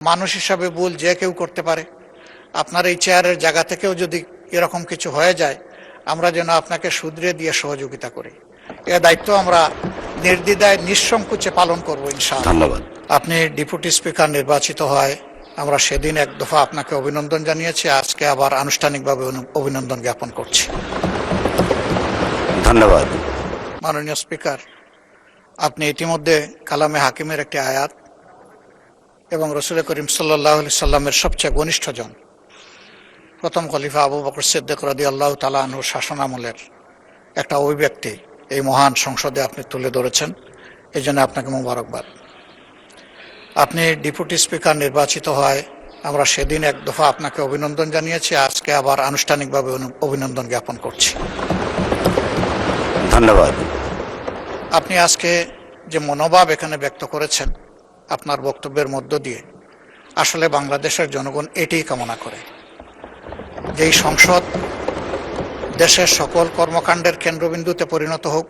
মানুষ হিসাবে ভুল যে কেউ করতে পারে। আপনার এই চেয়ারের জায়গা থেকেও যদি এরকম কিছু হয়ে যায়, আমরা যেন আপনাকে শুধরে দিয়ে সহযোগিতা করি। এ দায়িত্ব আমরা নির্দ্বিধায় নিঃসংকোচে পালন করব ইনশাআল্লাহ। ধন্যবাদ। আপনি ডেপুটি স্পিকার নির্বাচিত হয় আমরা সেদিন এক দফা আপনাকে অভিনন্দন জানিয়েছি, আজকে আবার আনুষ্ঠানিকভাবে অভিনন্দন জ্ঞাপন করছি। ধন্যবাদ। মাননীয় স্পিকার, আপনি ইতিমধ্যে কালামে হাকিমের একটি আয়াত এবং রসুল করিম সাল্লাল্লাহু আলাইহি সাল্লামের সবচেয়ে ঘনিষ্ঠজন প্রথম খলিফা আবু বকর সিদ্দিক রাদিয়াল্লাহু তাআলা আনহুর শাসনামলের একটা অভিব্যক্তি এই মহান সংসদে আপনি তুলে ধরেছেন, এই জন্য আপনাকে মোবারকবাদ। আপনি ডেপুটি স্পিকার নির্বাচিত হয় আমরা সেদিন এক দফা আপনাকে অভিনন্দন জানিয়েছি, আজকে আবার আনুষ্ঠানিকভাবে অভিনন্দন জ্ঞাপন করছি। ধন্যবাদ। আপনি আজকে যে মনোভাব এখানে ব্যক্ত করেছেন আপনার বক্তব্যের মধ্য দিয়ে, আসলে বাংলাদেশের জনগণ এটাই কামনা করে, যেই সংসদ দেশের সকল কর্মকাণ্ডের কেন্দ্রবিন্দুতে পরিণত হোক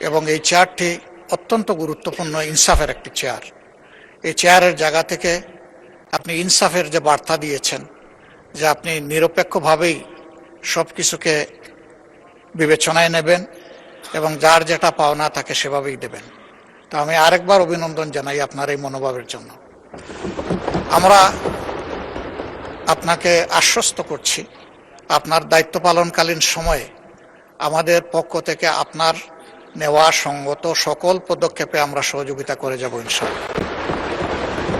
এবং এই চেয়ারটি অত্যন্ত গুরুত্বপূর্ণ ইনসাফের একটি চেয়ার। এই চেয়ারের জায়গা থেকে আপনি ইনসাফের যে বার্তা দিয়েছেন, যে আপনি নিরপেক্ষভাবেই সব কিছুকে বিবেচনায় নেবেন এবং যার যেটা পাওনা তাকে সেভাবেই দেবেন, তা আমি আরেকবার অভিনন্দন জানাই আপনার এই মনোভাবের জন্য। আমরা আপনাকে আশ্বস্ত করছি, আপনার দায়িত্ব পালনকালীন সময়ে আমাদের পক্ষ থেকে আপনার নেওয়া সঙ্গত সকল পদক্ষেপে আমরা সহযোগিতা করে যাব ইনশাআল্লাহ।